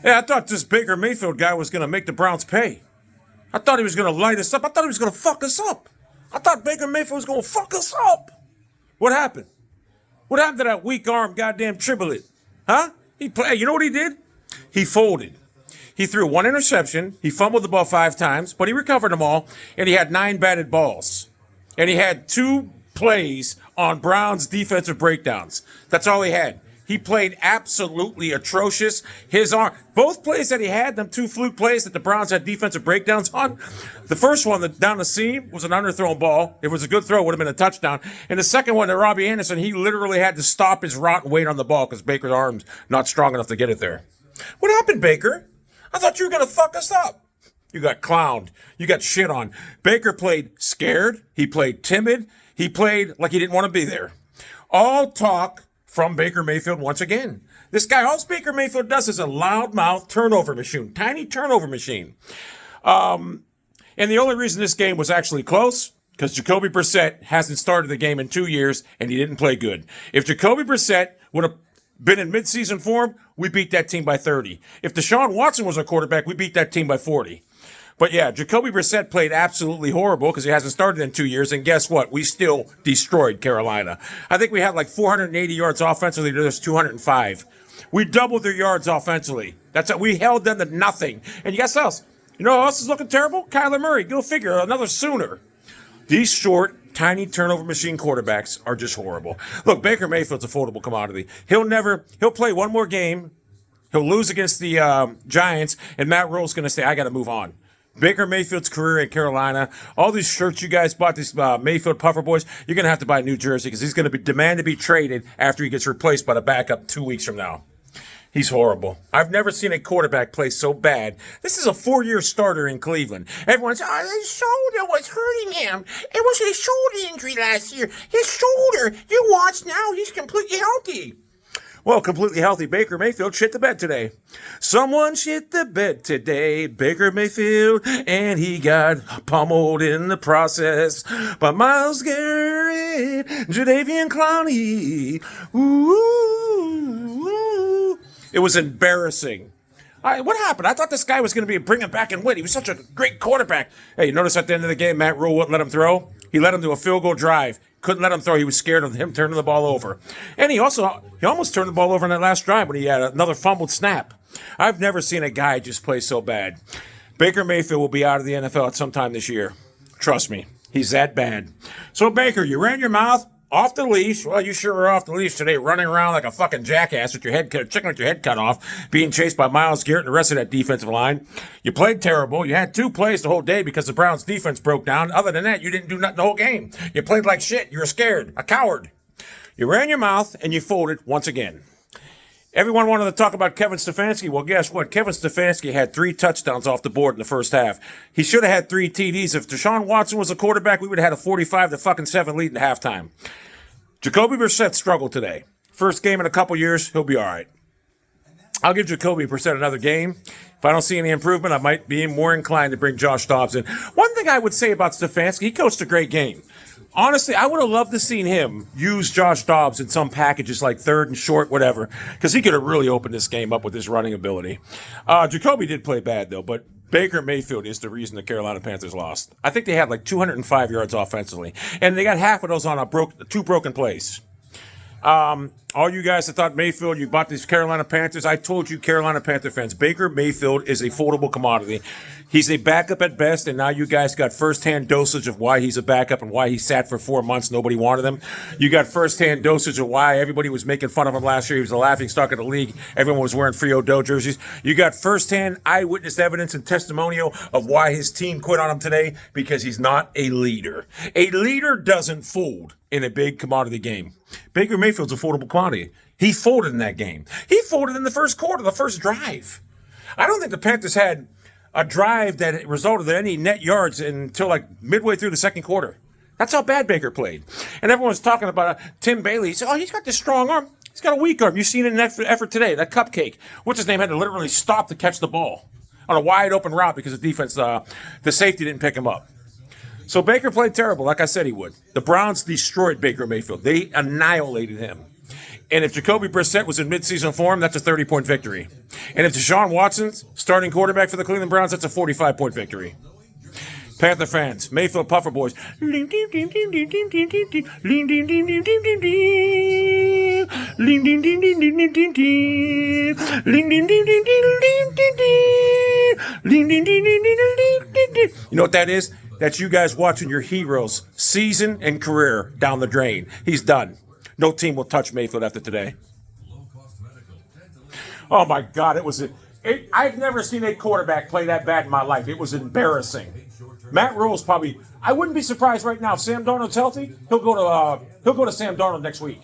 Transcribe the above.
Yeah, I thought this Baker Mayfield guy was going to make the Browns pay. I thought he was going to light us up. I thought he was going to fuck us up. I thought Baker Mayfield was going to fuck us up. What happened? What happened to that weak arm goddamn triplet? Huh? You know what he did? He folded. He threw one interception. He fumbled the ball 5 times, but he recovered them all, and he had 9 batted balls. And he had 2 plays on Browns' defensive breakdowns. That's all he had. He played absolutely atrocious. His arm, both plays that he had, them 2 fluke plays that the Browns had defensive breakdowns on. The first one down the seam was an underthrown ball. It was a good throw, would have been a touchdown. And the second one to Robbie Anderson, he literally had to stop his route and wait on the ball because Baker's arm's not strong enough to get it there. What happened, Baker? I thought you were going to fuck us up. You got clowned. You got shit on. Baker played scared. He played timid. He played like he didn't want to be there. All talk from Baker Mayfield once again. This guy, all Baker Mayfield does is a loudmouth turnover machine, tiny turnover machine. And the only reason this game was actually close, because Jacoby Brissett hasn't started the game in 2 years, and he didn't play good. If Jacoby Brissett would have been in midseason form, we beat that team by 30. If Deshaun Watson was our quarterback, we beat that team by 40. But yeah, Jacoby Brissett played absolutely horrible because he hasn't started in 2 years. And guess what? We still destroyed Carolina. I think we had like 480 yards offensively to just 205. We doubled their yards offensively. That's it. We held them to nothing. And guess what else? You know who else is looking terrible? Kyler Murray. Go figure. Another Sooner. These short, tiny turnover machine quarterbacks are just horrible. Look, Baker Mayfield's a foldable commodity. He'll play one more game. He'll lose against the Giants, and Matt Rule's going to say, I got to move on. Baker Mayfield's career in Carolina, all these shirts you guys bought, these Mayfield Puffer Boys, you're going to have to buy a new jersey because he's going to demand to be traded after he gets replaced by the backup 2 weeks from now. He's horrible. I've never seen a quarterback play so bad. This is a 4-year starter in Cleveland. Everyone's, his shoulder was hurting him. It was his shoulder injury last year. His shoulder. You watch now, he's completely healthy. Well, completely healthy Baker Mayfield shit the bed today. Someone shit the bed today, Baker Mayfield, and he got pummeled in the process by Myles Garrett, Jadeveon Clowney. Ooh. It was embarrassing. What happened? I thought this guy was going to bring him back and win. He was such a great quarterback. Hey, you notice at the end of the game, Matt Rule wouldn't let him throw? He let him do a field goal drive. Couldn't let him throw. He was scared of him turning the ball over. And he almost turned the ball over in that last drive when he had another fumbled snap. I've never seen a guy just play so bad. Baker Mayfield will be out of the NFL at some time this year. Trust me. He's that bad. So, Baker, you ran your mouth off the leash. Well, you sure were off the leash today, running around like a fucking jackass with your head chicken with your head cut off, being chased by Myles Garrett and the rest of that defensive line. You played terrible. You had 2 plays the whole day because the Browns' defense broke down. Other than that, you didn't do nothing the whole game. You played like shit. You were scared. A coward. You ran your mouth and you folded once again. Everyone wanted to talk about Kevin Stefanski. Well, guess what? Kevin Stefanski had 3 touchdowns off the board in the first half. He should have had 3 TDs. If Deshaun Watson was a quarterback, we would have had a 45-7 lead at halftime. Jacoby Brissett struggled today. First game in a couple years, he'll be all right. I'll give Jacoby Brissett another game. If I don't see any improvement, I might be more inclined to bring Josh Dobbs in. One thing I would say about Stefanski, he coached a great game. Honestly, I would have loved to seen him use Josh Dobbs in some packages like third and short, whatever, because he could have really opened this game up with his running ability. Jacoby did play bad, though, but Baker Mayfield is the reason the Carolina Panthers lost. I think they had like 205 yards offensively, and they got half of those on 2 broken plays. All you guys that thought Mayfield, you bought these Carolina Panthers, I told you, Carolina Panther fans, Baker Mayfield is a foldable commodity. He's a backup at best, and now you guys got firsthand dosage of why he's a backup and why he sat for 4 months. Nobody wanted him. You got firsthand dosage of why everybody was making fun of him last year. He was a laughingstock of the league. Everyone was wearing Frio Doe jerseys. You got firsthand eyewitness evidence and testimonial of why his team quit on him today, because he's not a leader. A leader doesn't fold in a big commodity game. Baker Mayfield's a foldable commodity. He folded in that game. He folded in the first quarter, the first drive. I don't think the Panthers had a drive that resulted in any net yards until like midway through the second quarter. That's how bad Baker played. And everyone's talking about Tim Bailey. He said, he's got this strong arm. He's got a weak arm. You've seen it in that effort today. That cupcake. What's his name had to literally stop to catch the ball on a wide open route because the defense, the safety didn't pick him up. So Baker played terrible, like I said he would. The Browns destroyed Baker Mayfield. They annihilated him. And if Jacoby Brissett was in midseason form, that's a 30-point victory. And if Deshaun Watson's starting quarterback for the Cleveland Browns, that's a 45-point victory. Panther fans, Mayfield Puffer Boys. You know what that is? That's you guys watching your heroes' season and career down the drain. He's done. No team will touch Mayfield after today. Oh my God, I've never seen a quarterback play that bad in my life. It was embarrassing. Matt Rule's probably. I wouldn't be surprised right now if Sam Darnold's healthy. He'll go to Sam Darnold next week.